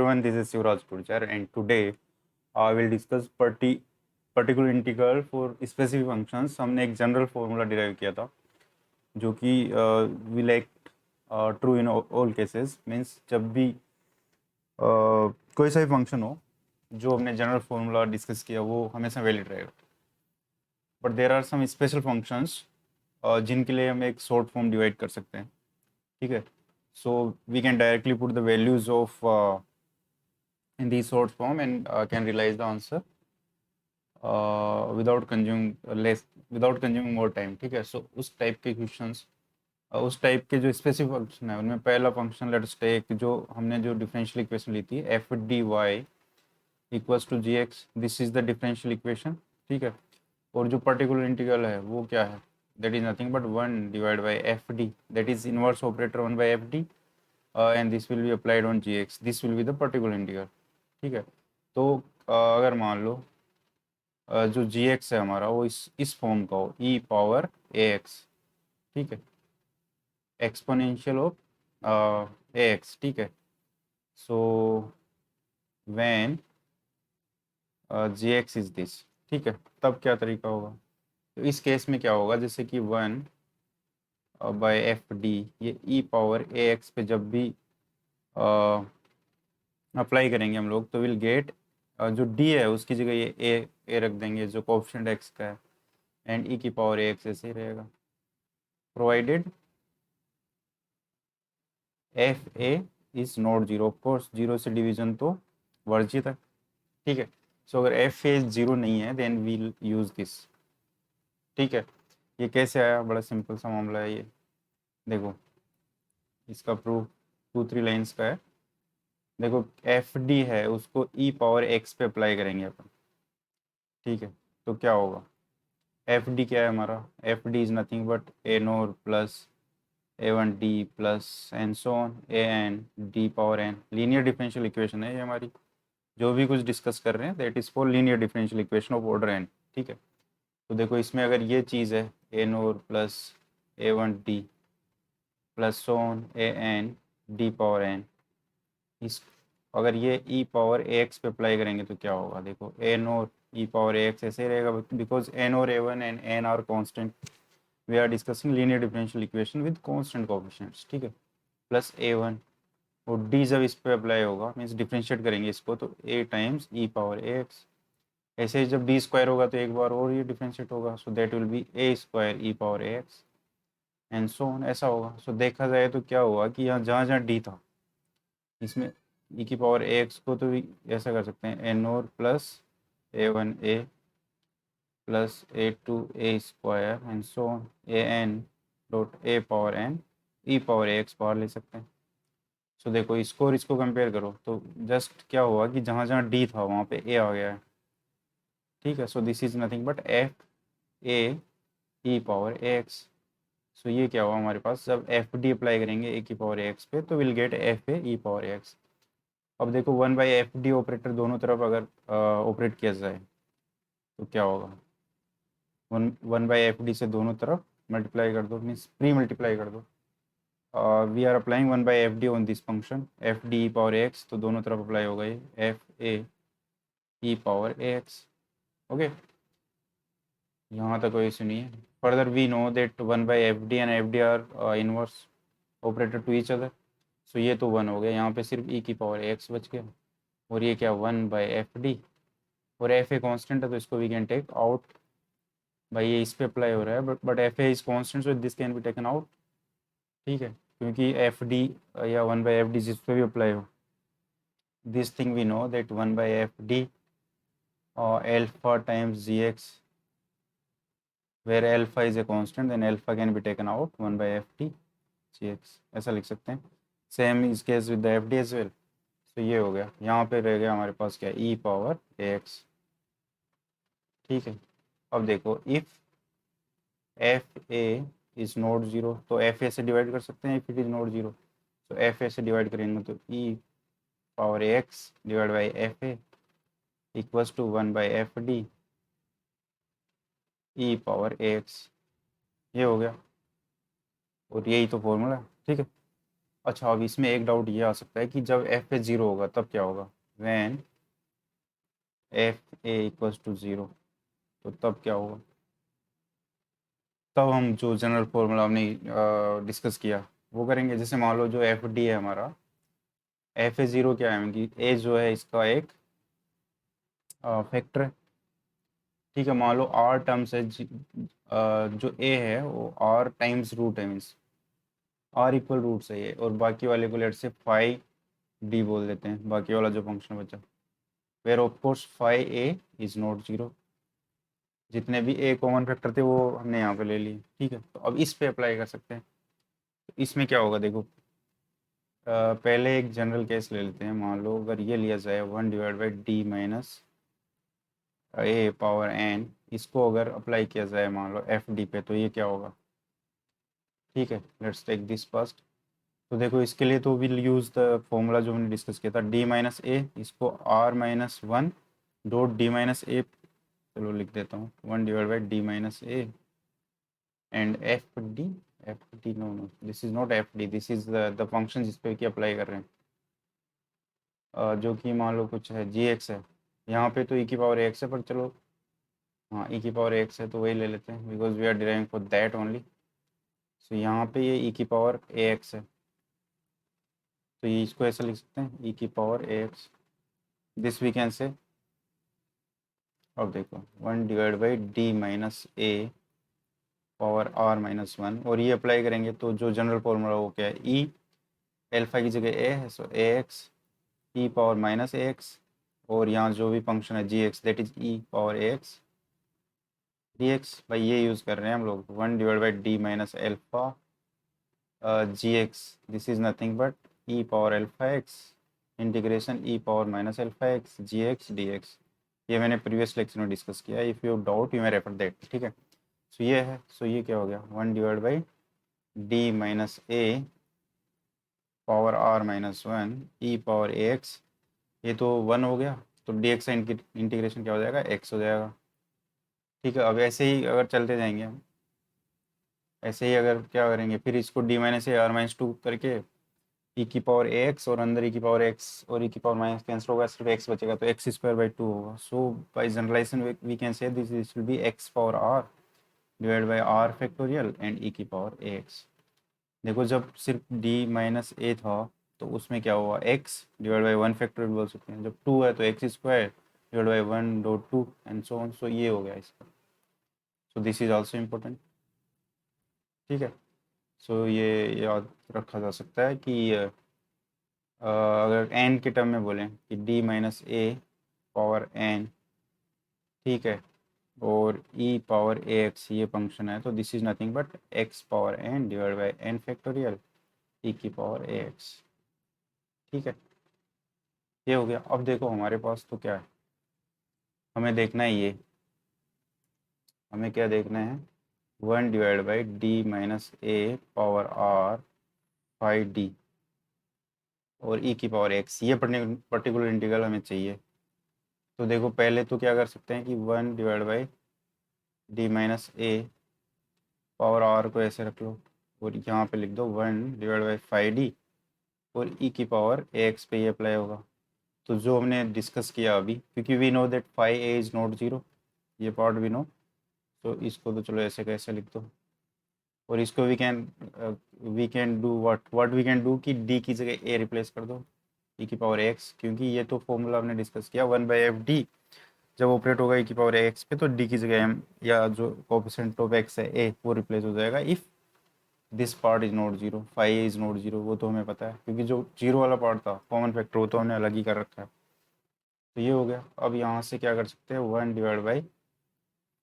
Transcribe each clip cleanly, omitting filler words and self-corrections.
Everyone, this is Yuvraj Purjar, and today I will discuss particular integral for specific functions. हमने एक general formula derive किया था जो कि will act true in all cases, means जब भी कोई सा भी फंक्शन हो जो हमने जनरल फॉर्मूला डिस्कस किया वो हमेशा वैलिड रहेगा. But there are some special functions जिनके लिए हम एक शॉर्ट फॉर्म डिवाइड कर सकते हैं. ठीक है, so we can directly put the values of in the short form and can realize the answer without consuming more time. ठीक है, सो उस टाइप के क्वेश्चंस उस टाइप के जो स्पेसिफिक फंक्शन है उनमें पहला फंक्शन लेट्स टेक जो हमने जो डिफरेंशियल इक्वेशन ली थी f D y equals to g x. This is the differential equation. ठीक है, और जो पर्टिकुलर इंटीग्रल है वो क्या है, that is nothing but 1 divide by F D, that is inverse operator 1 by F D, and this will be applied on g x. This will be the particular integral. ठीक है, तो अगर मान लो जो जी एक्स है हमारा वो इस फॉर्म का हो, ई पावर ए एक्स. ठीक है, एक्सपोनेंशियल ऑफ ए एक्स. ठीक है, so when g x is this. ठीक है, तब क्या तरीका होगा. तो इस केस में क्या होगा, जैसे कि 1 बाय एफ डी, ये ई पावर ए एक्स पे जब भी अप्लाई करेंगे हम लोग तो विल गेट जो डी है उसकी जगह ये ए रख देंगे जो कोएफिशिएंट एक्स का है, एंड ई की पावर ए एक्स ऐसे ही रहेगा, provided F A is not zero. Of course zero से डिवीजन तो वर्जित है. ठीक है, सो अगर एफ ए जीरो नहीं है देन वील यूज दिस. ठीक है, ये कैसे आया, बड़ा सिंपल सा मामला है ये. देखो इसका प्रूफ 2-3 लाइन्स का है. देखो एफ डी है उसको ई पावर एक्स पे अप्लाई करेंगे अपन. ठीक है, तो क्या होगा, एफ डी क्या है हमारा, f D is nothing but a NOR plus A one D plus and so on A N D power n. Linear differential equation है ये हमारी. जो भी कुछ डिस्कस कर रहे हैं that is for linear differential equation of order N. ठीक है, तो देखो इसमें अगर ये चीज़ है A NOR plus A one D plus so on A N D power N, इस अगर ये ई पावर ए एक्स पे अप्लाई करेंगे तो क्या होगा, देखो एन और ई पावर ए एक्स ऐसे ही रहेगा बिकॉज एन और A one and N are constant. We are discussing linear differential equation with constant coefficients. ठीक है, प्लस ए वन और डी जब इस पे अप्लाई होगा मीन्स डिफ्रेंशिएट करेंगे इसको तो ए टाइम्स ई पावर ए एक्स. ऐसे ही जब डी स्क्वायर होगा तो एक बार और ये डिफ्रेंशिएट होगा, so that will B A square E power A x and so on. ऐसा होगा. सो देखा जाए तो क्या हुआ कि यहाँ जहाँ जहाँ डी था इसमें ई की पावर ए एक्स को तो भी ऐसा कर सकते हैं एन और plus A one a plus a two a square and so on A n dot a power n e power A x power ले सकते हैं. सो देखो इसको और इसको कंपेयर करो तो जस्ट क्या हुआ कि जहाँ जहाँ डी था वहाँ पे ए आ गया है. ठीक है, so this is nothing but F A E power A X. So ये क्या हुआ हमारे पास, जब एफ डी अप्लाई करेंगे ए की पावर ए एक्स पे तो will get F A E power A x. अब देखो 1 बाई एफ डी ऑपरेटर दोनों तरफ अगर ऑपरेट किया जाए तो क्या होगा, 1 बाई एफ डी से दोनों तरफ मल्टीप्लाई कर दो, मीन्स प्री मल्टीप्लाई कर दो. We are applying 1 by F D on this function F D E power X, तो दोनों तरफ अप्लाई होगा ये F A E power A x. Okay, यहाँ तक कोई इशू नहीं है. Further we know that 1 by F D and F D are inverse operator to each other. So ये तो 1 हो गया, यहाँ पे सिर्फ ई की पावर एक्स बच गया. और ये क्या 1 बाई एफ डी, और एफ ए कॉन्स्टेंट है तो इसको वी कैन टेक आउट. भाई ये इस पे अप्लाई हो रहा है but F A is constant so this can be taken out. ठीक है, क्योंकि एफ डी या 1 बाई एफ डी जिस पे भी अप्लाई हो, this thing we know that 1 by F D alpha times g x, where alpha is a constant then alpha can be taken out 1 by f t gx. ऐसा लिख सकते हैं. Same is case with the f D as well. तो ये हो गया, यहाँ पे रह गया हमारे पास क्या, ई पावर ए एक्स. ठीक है, अब देखो if F A is not zero तो एफ ए से डिवाइड कर सकते हैं if it is not zero. तो एफ ए से डिवाइड करेंगे तो E power A X divide by F A equals to 1 by F D E power A X. ये हो गया और यही तो फॉर्मूला है. ठीक है, अच्छा, अब इसमें एक डाउट ये आ सकता है कि जब एफ ए ज़ीरो होगा तब क्या होगा, when f A equals to zero, तो तब क्या होगा। तब हम जो जनरल फॉर्मूला हमने डिस्कस किया वो करेंगे। जैसे मान लो जो एफ डी है हमारा, एफ ए ज़ीरो क्या है कि ए जो है इसका एक फैक्टर है। ठीक है, मान लो आर टर्म्स है जो ए है वो आर टाइम्स रूट है, मीन्स आर इक्वल रूट से है, और बाकी वाले को लेट से फाइव डी बोल देते हैं, बाकी वाला जो फंक्शन बचा, where of course five a is not zero. जितने भी ए कॉमन फैक्टर थे वो हमने यहाँ पे ले लिए। ठीक है, तो अब इस पे अप्लाई कर सकते हैं। तो इसमें क्या होगा देखो, पहले एक जनरल केस ले लेते हैं। मान लो अगर ये लिया जाए 1/d-a पावर n, इसको अगर अप्लाई किया जाए मान लो एफ डी पे, तो ये क्या होगा। ठीक है, लेट्स टेक दिस फर्स्ट। तो देखो इसके लिए तो विल यूज़ द फॉर्मूला जो हमने डिस्कस किया था, d-a, इसको r-1 डॉट d-a, चलो लिख देता हूँ 1/d-a and F D no no, this is not f D, this is the function जिस पे कि अप्लाई कर रहे हैं, जो कि मान लो कुछ है जी एक्स है। यहाँ पे तो ई की पावर ए एक्स है, पर चलो हाँ ई की पावर ए एक्स है तो वही ले लेते हैं, because we are deriving for that only. So यहाँ पे ये ई की पावर ए एक्स है, तो ये इसको ऐसे लिख सकते हैं ई की power A x, this we can say. अब देखो 1/d-a पावर r-1, और ये अप्लाई करेंगे तो जो जनरल फॉर्मूला वो क्या है, ई एल्फा की जगह ए है, so A X E power minus A X, और यहाँ जो भी फंक्शन है G X, that is E power A X D X. भाई ये यूज़ कर रहे हैं हम लोग 1/d-अल्फा G x, this is nothing but E power alpha X integration E power minus alpha X G X D X. ये मैंने प्रीवियस लेक्चर में डिस्कस किया, if you doubt you may refer that. ठीक है, सो ये है, so ये क्या हो गया 1/d-a पावर r-1 ई पावर ए एक्स, ये तो 1 हो गया, तो डी एक्स का इंटीग्रेशन क्या हो जाएगा, एक्स हो जाएगा। ठीक है, अब ऐसे ही अगर चलते जाएंगे हम, ऐसे ही अगर क्या करेंगे, फिर इसको d-a r-2 करके ई की पावर ए एक्स, और अंदर ई की पावर एक्स और ई की पावर माइनस कैंसिल होगा, सिर्फ एक्स बचेगा, तो x²/2 होगा। So by generalisation we can say this will be X power R divide by R factorial and E की पावर ए एक्स। देखो जब सिर्फ d-a था तो उसमें क्या हुआ, x डिवाइड बाई 1 फैक्टोरियल बोल सकते हैं, जब 2 है तो x² divide by 1/2 and so on. So ये हो गया इसका, so this is also important. ठीक है, सो ये याद रखा जा सकता है कि अगर n के टर्म में बोलें कि d-a पावर n, ठीक है, और e पावर ए एक्स ये फंक्शन है, तो this is nothing but x power n divide by n factorial e की पावर ए एक्स। ठीक है, ये हो गया। अब देखो हमारे पास तो क्या है, हमें देखना है ये, हमें क्या देखना है, 1/d-a पावर r 5d और e की पावर x, ये पर्टिकुलर इंटीग्रल हमें चाहिए। तो देखो पहले तो क्या कर सकते हैं कि 1/d-a पावर r को ऐसे रख लो, और यहाँ पे लिख दो 1/5d, और e की पावर ax पे ये अप्लाई होगा। तो जो हमने डिस्कस किया अभी, क्योंकि we know that 5a is not zero, ये पार्ट वी नो, तो इसको तो चलो ऐसे कैसे लिख दो, और इसको we can do what we can do कि d की जगह a रिप्लेस कर दो e की पावर x, क्योंकि ये तो फॉर्मूला हमने डिस्कस किया 1/fd, जब ऑपरेट होगा e की पावर x पे तो d की जगह m या जो कोफिशिएंट ऑफ x है a वो रिप्लेस हो जाएगा if this part is not zero, 5a is not zero, वो तो हमें पता है, क्योंकि जो जीरो वाला पार्ट था कॉमन फैक्टर वो तो हमने अलग ही कर रखा है। तो ये हो गया। अब यहाँ से क्या कर सकते हैं,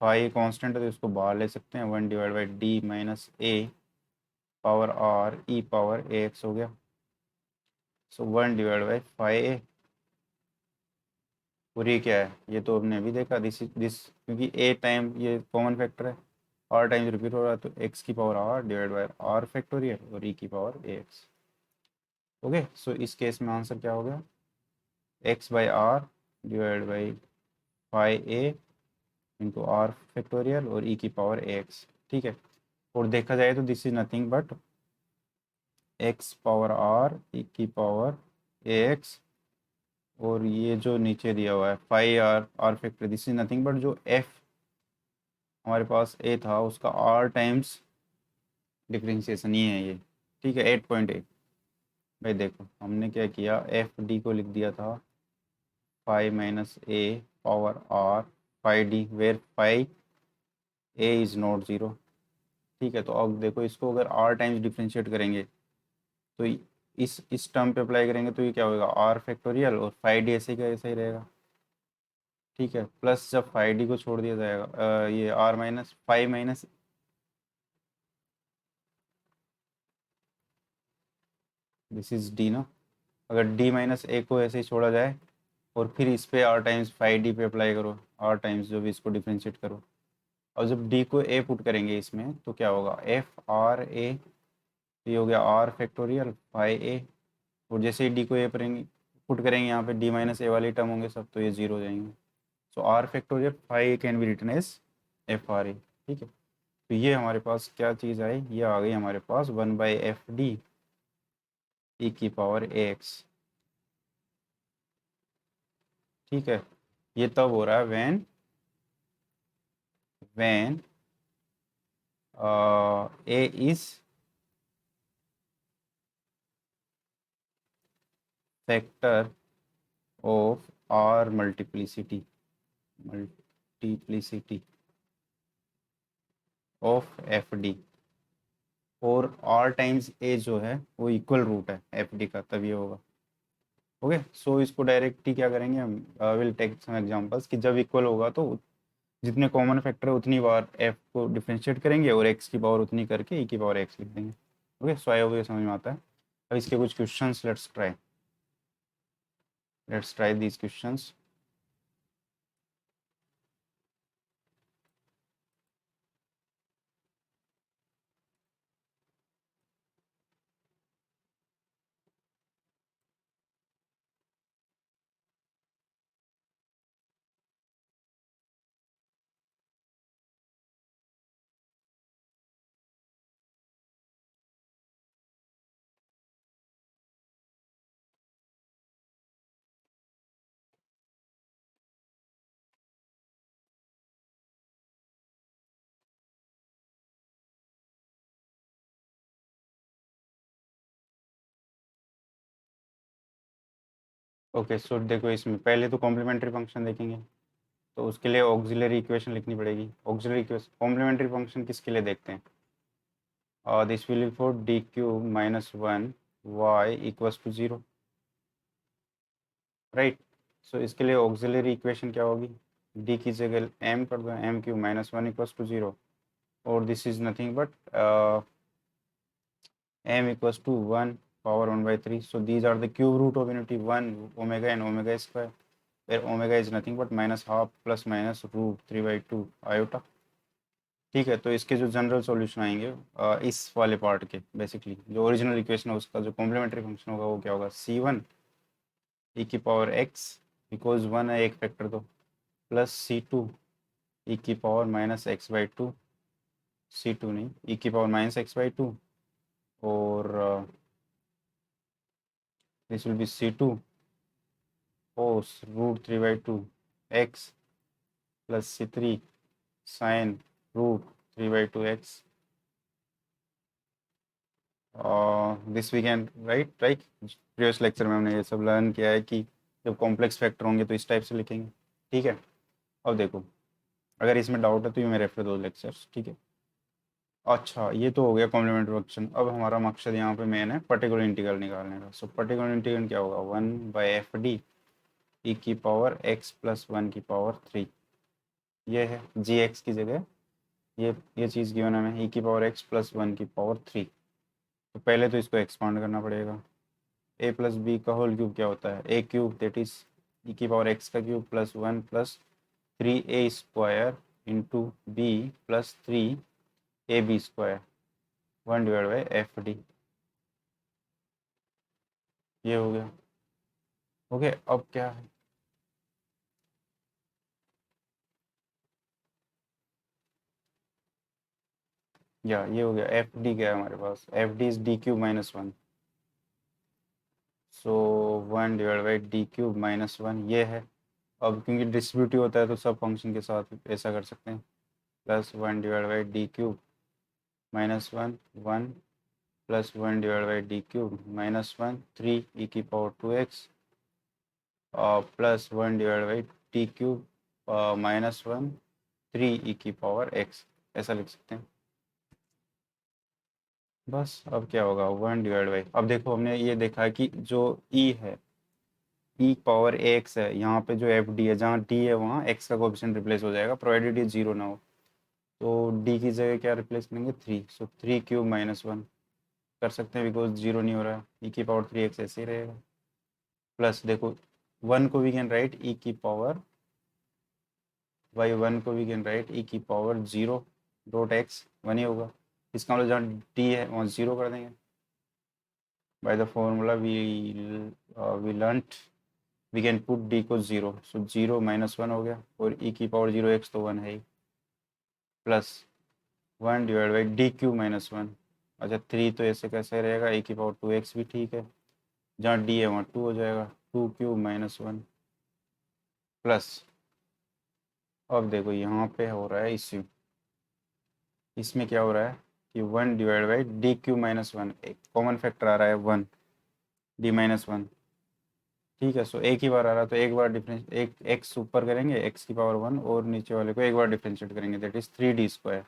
1/5 कॉन्स्टेंट है तो इसको बाहर ले सकते हैं, 1/d-a power r e power ए एक्स हो गया। सो 1/5a, और ये क्या है, ये तो हमने अभी देखा, दिस क्योंकि a टाइम ये कॉमन फैक्टर है, r टाइम्स रिपीट हो रहा है, तो x की power r divide by r factorial और e की पावर ए एक्स। ओके, सो इस केस में आंसर क्या हो गया, x/r divide by 5a into r factorial और e की पावर ए एक्स। ठीक है, और देखा जाए तो this is nothing but x power r e की पावर ए एक्स, और ये जो नीचे दिया हुआ है five r r factor, this is nothing but जो एफ हमारे पास ए था उसका आर टाइम्स डिफ्रेंशिएशन ही है ये। ठीक है, 8.8। भाई देखो हमने क्या किया, एफ डी को लिख दिया था five minus a power r five D, where five a is not zero. ठीक है, तो अब देखो इसको अगर आर टाइम्स डिफ्रेंशिएट करेंगे तो इस टर्म पे अप्लाई करेंगे तो ये क्या होगा, आर फैक्टोरियल और फाइव डी ऐसे का ऐसा ही रहेगा। ठीक है, प्लस जब फाइव डी को छोड़ दिया जाएगा ये R minus five minus, this is D ना, अगर डी माइनस ए को ऐसे ही छोड़ा जाए और फिर इस पे आर टाइम्स फाइव डी पे अप्लाई करो, आर टाइम्स जो भी इसको डिफ्रेंशिएट करो, और जब डी को ए पुट करेंगे इसमें तो क्या होगा, एफ आर ए, ये हो गया आर फैक्टोरियल फाइव ए, और जैसे ही डी को ए करेंगे पुट करेंगे यहाँ पे डी माइनस ए वाले टर्म होंगे सब, तो ये जीरो हो जाएंगे। So R factorial five A can be written as F R A. ठीक है, तो ये हमारे पास क्या चीज़ आई, ये आ गई हमारे पास one by F D E की पावर ए एक्स। ठीक है, ये तब हो रहा है when A is factor of R multiplicity of F D, और आर टाइम्स ए जो है वो इक्वल रूट है एफ डी का, तब ये होगा। ओके, सो इसको डायरेक्टली क्या करेंगे हम, विल टेक सम एग्जांपल्स कि जब इक्वल होगा तो जितने कॉमन फैक्टर है उतनी बार एफ को डिफरेंशिएट करेंगे और एक्स की पावर उतनी करके ई की पावर एक्स लिख देंगे। ओके, सो आई होप ये समझ में आता है। अब इसके कुछ questions let's try these questions. Okay, so देखो इसमें पहले तो कॉम्प्लीमेंट्री फंक्शन देखेंगे, तो उसके लिए ऑक्सिलरी इक्वेशन लिखनी पड़ेगी। ऑक्सिलरी इक्वेशन कॉम्प्लीमेंट्री फंक्शन किसके लिए देखते हैं, this will be for D cube minus one Y equals to zero, right. So इसके लिए ऑक्सिलरी इक्वेशन क्या होगी, डी की जगह एम कर दो, M cube minus one equals to zero, और this is nothing but m equals to 1 power 1 by 3. So these are the cube root of unity 1 omega and omega square, where omega is nothing but minus half plus minus root 3 by 2 iota. ठीक है, तो इसके जो general solution आएंगे इस वाले part के, basically जो ओरिजिनल इक्वेशन है उसका जो कॉम्प्लीमेंट्री फंक्शन होगा वो क्या होगा, c1 e की पावर x, बिकॉज 1 है एक फैक्टर तो, प्लस c2 e की power minus x by two, c2 नहीं e की power minus x by two, और this will be c2 cos root 3 by 2 x plus c3 sin root 3 by 2 x. This we can write, right? Previous lecture में हमने ये सब learn किया है कि जब कॉम्प्लेक्स फैक्टर होंगे तो इस टाइप से लिखेंगे। ठीक है, अब देखो अगर इसमें डाउट है तो ये मैं रेफर दो लेक्चर्स। ठीक है, अच्छा ये तो हो गया कॉम्प्लीमेंट्री फंक्शन। अब हमारा मकसद यहाँ पे मेन है पर्टिकुलर इंटीग्रल निकालने का। सो पर्टिकुलर इंटीग्रल क्या होगा, one by F D E की पावर एक्स प्लस वन की पावर थ्री, ये है जी एक्स की जगह ये चीज़ गिवन है हमें, ई की पावर एक्स प्लस वन की पावर थ्री। तो पहले तो इसको एक्सपांड करना पड़ेगा, ए प्लस बी का होल क्यूब क्या होता है, A cube that is E की पावर एक्स का cube plus one plus three A square into B plus three A B square, one divide by F D, ये हो गया। Okay, अब क्या है, या ये हो गया एफ डी क्या है हमारे पास, F D is D cube minus one, so 1/d³ -1 ये है। अब क्योंकि डिस्ट्रीब्यूटिव होता है तो सब फंक्शन के साथ ऐसा कर सकते हैं, +1/d³ -1 1 +1/d³ -1 3e⁻²x +1/d³ -1 3e⁻x ऐसा लिख सकते हैं। बस अब क्या होगा 1/, अब देखो हमने ये देखा कि जो e है e⁻x है, यहाँ पे जो fd है, जहाँ d है वहाँ x का कोएफिशिएंट रिप्लेस हो जाएगा प्रोवाइडेड ये 0 ना हो। तो d की जगह क्या रिप्लेस करेंगे 3, सो 3³ -1 कर सकते हैं बिकॉज 0 नहीं हो रहा है, e⁻3x ऐसे ही रहेगा। प्लस देखो 1 को वी कैन राइट e⁻1 को वी कैन राइट e⁻0.x 1 ही होगा। इसका मतलब जहाँ d है वहाँ 0 कर देंगे। By the formula we learnt we can put d को 0, सो 0 -1 हो गया और e⁻0x तो 1 है ही, प्लस 1/d³ -1। अच्छा 3 तो ऐसे कैसे रहेगा, e⁻2x भी ठीक है, जहाँ d है वहाँ 2 हो जाएगा, 2³ -1 प्लस। अब देखो यहाँ पे हो रहा है इश्यू, इसमें क्या हो रहा है कि 1/d³ -1 एक कॉमन फैक्टर आ रहा है 1 d-1, ठीक है। सो एक ही बार आ रहा है तो एक बार डिफरेंस एक x ऊपर करेंगे x⁻1 और नीचे वाले को एक बार डिफरेंशिएट करेंगे, दैट इज 3d²,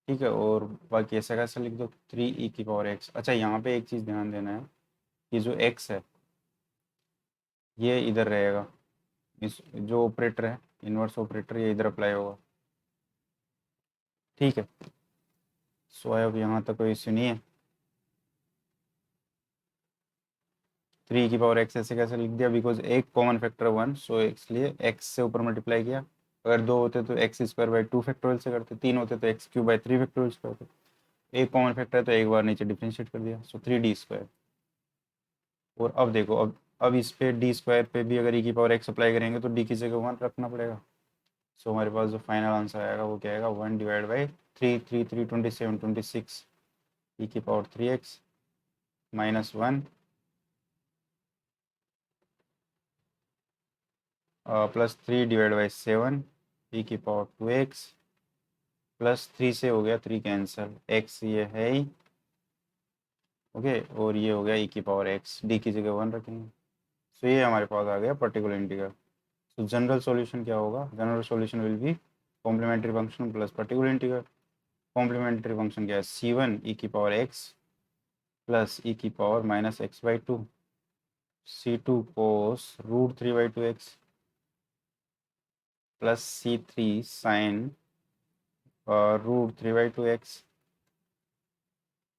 ठीक है। और बाकी ऐसा कैसे लिख दो 3e⁻x। अच्छा यहाँ पे एक चीज़ ध्यान देना है कि जो x है ये इधर रहेगा, इस जो ऑपरेटर है इन्वर्स ऑपरेटर ये इधर अप्लाई होगा, ठीक है। सो अब यहाँ तक कोई इश्यू नहीं है। 3e⁻x ऐसे कैसे लिख दिया, बिकॉज एक कॉमन फैक्टर 1, सो इसलिए x से ऊपर मल्टीप्लाई किया। अगर 2 होते तो x² 2 फैक्टोरियल से करते, 3 होते तो x³ 3 फैक्टोरियल से करते। एक कॉमन फैक्टर है तो एक बार नीचे डिफरेंशिएट कर दिया, सो 3d²। और अब देखो अब इस पे d² पे भी अगर e⁻x अप्लाई करेंगे तो d की जगह 1 रखना पड़ेगा। सो हमारे पास जो फाइनल आंसर आएगा वो क्या आएगा 1/3 3 3 27 26 e⁻3x -1 +3/7 e⁻2x +3 से हो गया 3 कैंसिल, x ये है ही, ओके। और ये हो गया e⁻x, d की जगह 1 रखेंगे। सो ये हमारे पास आ गया पर्टिकुलर इंटीग्रल। तो जनरल सॉल्यूशन क्या होगा, general solution will be complementary function plus particular integral. Complementary function क्या है c1 e⁻x plus e⁻−x/2 c2 cos √3/2x plus c3 sin √3/2x,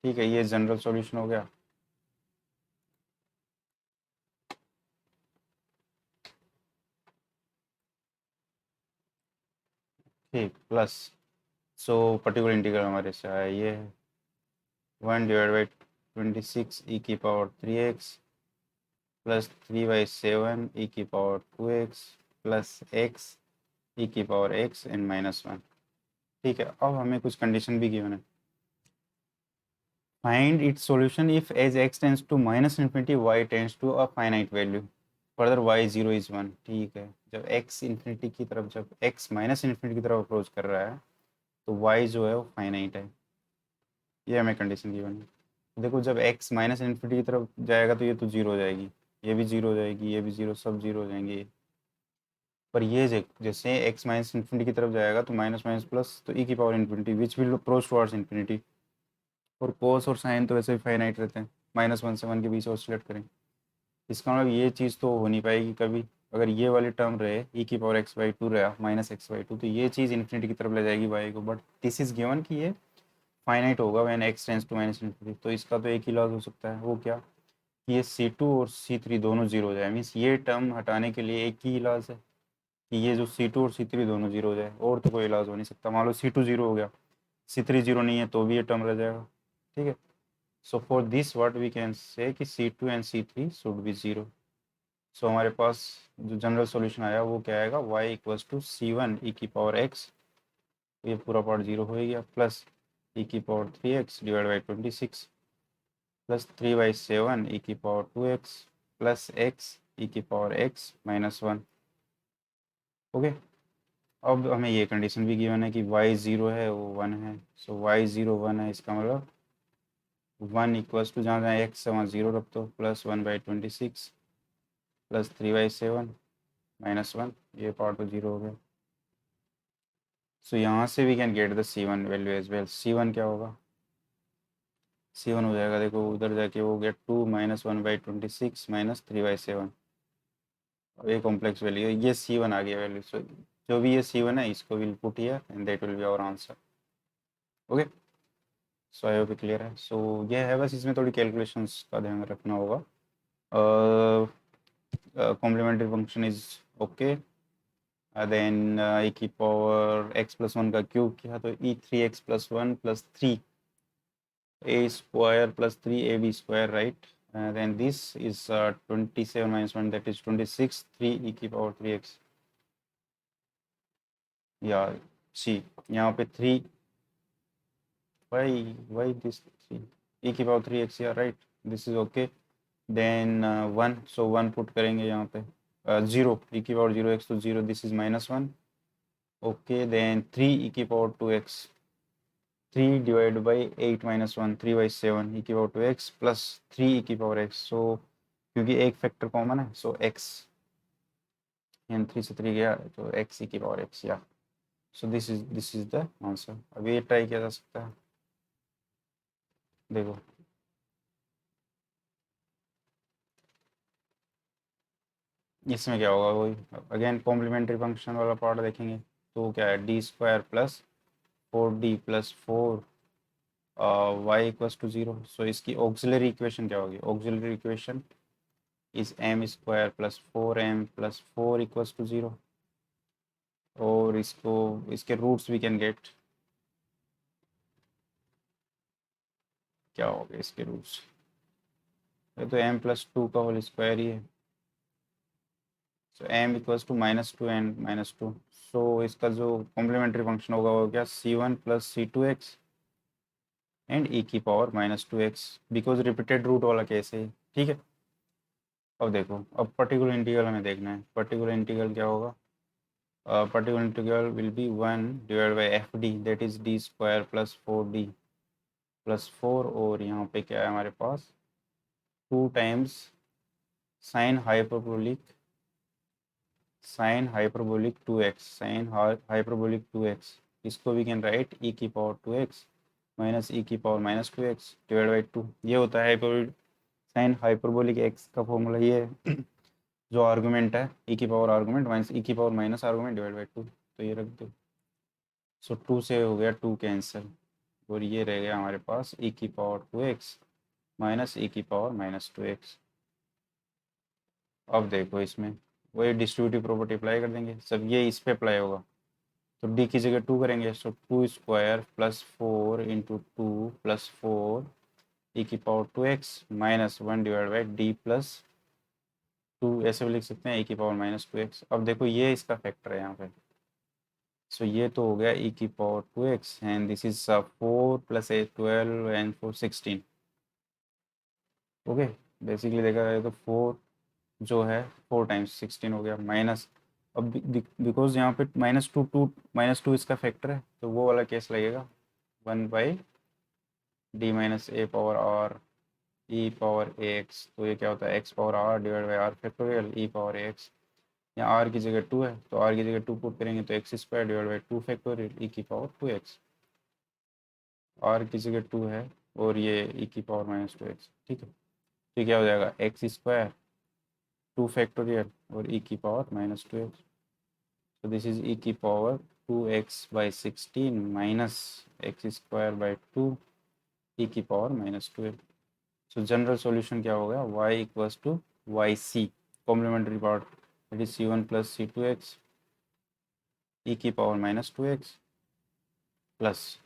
ठीक है। ये जनरल सॉल्यूशन हो गया। ठीक, प्लस सो पर्टिकुलर इंटीग्रल हमारे से आया ये है 1/26 e⁻3x plus 3/7 e⁻2x plus x e⁻x n -1, ठीक है। अब हमें कुछ कंडीशन भी गिवन है। Find its solution if as x tends to -∞ y tends to a finite value further y0 is 1, ठीक है। जब x इन्फिनिटी की तरफ, जब x -∞ की तरफ अप्रोच कर रहा है तो y जो है वो फाइनाइट है, ये हमें कंडीशन गिवन है। देखो जब x -∞ की तरफ जाएगा तो ये तो 0 हो जाएगी, ये भी 0 हो जाएगी, ये भी 0, सब 0 हो जाएंगे। पर ये जैसे x -∞ की तरफ जाएगा तो माइनस माइनस प्लस, तो e⁻∞ which will approach towards infinity. और कोस और साइन तो वैसे भी फाइनाइट रहते हैं, -1 से 1 के बीच ऑसिलेट करें। इसका मतलब ये चीज़ तो हो नहीं पाएगी कभी। अगर ये वाली टर्म रहे e⁻x/2 रहा -x/2 तो ये चीज़ इन्फिनिटी की तरफ ले जाएगी y को, बट दिस इज गिवन कि ये फाइनाइट होगा व्हेन x टेंड्स टू -∞। तो इसका तो एक ही लॉज हो सकता है, वो क्या कि ये c2 और c3 दोनों 0 हो जाए, मीन्स ये टर्म हटाने के लिए एक ही इलाज है कि ये जो c2 और c3 दोनों 0 हो जाए, और तो कोई इलाज हो नहीं सकता। मान लो c2 0 हो गया, c3 0 नहीं है तो भी ये टर्म रह जाएगा, ठीक है। So for this what we can say कि c2 and c3 should be 0। सो हमारे पास जो जनरल सॉल्यूशन आया वो क्या आएगा y = c1 e⁻x, ये पूरा पार्ट 0 हो गया, प्लस e⁻3x / 26 प्लस 3/7 ई की पावर 2x प्लस x ई की पावर x -1। ओके, अब हमें ये कंडीशन भी गिवन है कि y 0 है वो 1 है। सो y 0 1 है, इसका मतलब 1 इक्वल्स टू जहाँ जहाँ x वहाँ 0 रख दो, प्लस 1/26 प्लस 3/7 -1, ये पार्ट तो 0 हो गया। सो यहाँ से we can get the C1 value as well. C1 क्या होगा? C1 हो जाएगा, देखो उधर जाके वो गया 2 -1/26 -3/7, ये कॉम्प्लेक्स वैल्यू है, ये C1 आ गया वैल्यू। सो जो भी ये C1 है इसको will put here and that will be our answer. Okay, so I hope clear है। सो ये है, बस इसमें थोड़ी कैलकुलेशंस का ध्यान रखना होगा। Complementary function is okay. Then e की पावर x + 1 का क्यूब किया तो e3x + 1 + 3 a square + 3ab², right? Then this is 27 - 1, that is 26, 3 e की पावर 3x, या सी यहाँ पे 3, why this 3 e की पावर 3x, या right, this is okay. Then 1, so 1 put करेंगे यहाँ पे, 0 e की पावर 0x तो 0, this is -1। Okay, then 3 e की power 2x, 3 divide by 8 - 1, 3/7 e की पावर 2x प्लस 3 e की पावर x। सो क्योंकि एक फैक्टर कॉमन है, सो x, एन 3 से 3 गया तो x e की पावर x, या सो दिस इज द आंसर। अब ये ट्राई किया जा सकता है, देखो इसमें क्या होगा, वही अगेन कॉम्प्लीमेंट्री फंक्शन वाला पार्ट देखेंगे। तो क्या है, d² + 4d + 4 y = 0। सो इसकी ऑक्सिलरी इक्वेशन क्या होगी? Auxiliary equation is m² + 4m + 4 = 0। और इसको, इसके रूट्स वी कैन गेट, क्या हो गए इसके रूट्स? ये तो m + 2 का होल स्क्वायर ही है। सो m = -2 and -2। सो इसका जो कॉम्प्लीमेंट्री फंक्शन होगा वो क्या, C1 + C2x एंड e की power -2x, because repeated root वाला केस है, ठीक है। अब देखो, अब पर्टिकुलर इंटीग्रल हमें देखना है। पर्टिकुलर इंटीग्रल क्या होगा? Particular integral will be 1 divide by fd, that is d² + 4d + 4, और यहाँ पे क्या है हमारे पास, 2 times sine hyperbolic 2x, sine hyperbolic 2x, इसको वी कैन राइट e की पावर 2x माइनस e की पावर -2x डिवाइड बाई 2। ये होता है हाइपरबोलिक, साइन हाइपरबोलिक x का फॉर्मूला ये है जो आर्गुमेंट है, e की पावर आर्गुमेंट माइनस e की power minus argument divide by 2, तो ये रख दो। सो 2 से हो गया 2 कैंसिल, और ये रह गया हमारे पास e की पावर 2x माइनस e की पावर -2x। अब देखो इसमें वही डिस्ट्रीब्यूटिव प्रॉपर्टी अप्लाई कर देंगे, सब ये इस पे अप्लाई होगा। तो d की जगह 2 करेंगे, सो 2² + 4 × 2 + 4 e की power 2x -1 divide by d + 2, ऐसे भी लिख सकते हैं e की पावर -2x। अब देखो ये इसका फैक्टर है यहाँ पे, सो ये तो हो गया e की power 2x and this is 4 + 8 12 and 4 16। Okay, basically देखा जाए तो 4 जो है 4 टाइम्स 16 हो गया, माइनस, अब बिकॉज यहाँ पे -2 इसका फैक्टर है तो वो वाला केस लगेगा, 1/d - a⁻r e power ax। तो ये क्या होता है, x power r divide by r factorial e power ax। यहाँ r की जगह 2 है तो r की जगह 2 पुट करेंगे तो x² divide by 2 factorial e की पावर 2x, r की जगह 2 है और ये e की पावर -2x, ठीक है। तो क्या हो जाएगा, x² 2 फैक्टोरियल और e की power -2x। So this is e की power 2x/16 minus x² 2 e की power -2x। So general solution क्या होगा, y = yc, complementary part, that is C1 + C2x e की पावर -2x प्लस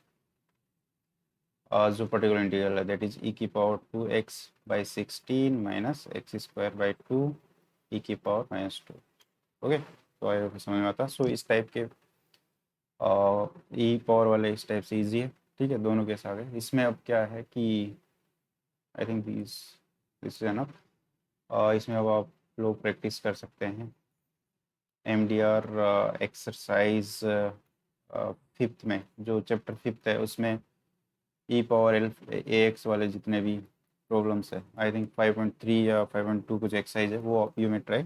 जो पर्टिकुलर इंटीग्रल है दैट इज e की power 2x/16 minus x² 2 e की power -2। Okay, तो आई होप समझ में आता। सो इस टाइप के ई पावर वाले इस टाइप से इजी है, ठीक है, दोनों केस आ गए। इसमें अब क्या है कि I think this this is enough. इसमें अब आप लोग प्रैक्टिस कर सकते हैं MDR एक्सरसाइज फिफ्थ में, जो चैप्टर फिफ्थ है उसमें e⁻l ax वाले जितने भी प्रॉब्लम्स है, आई थिंक 5.3 या 5.2 कुछ एक्सरसाइज है, वो यू में ट्राई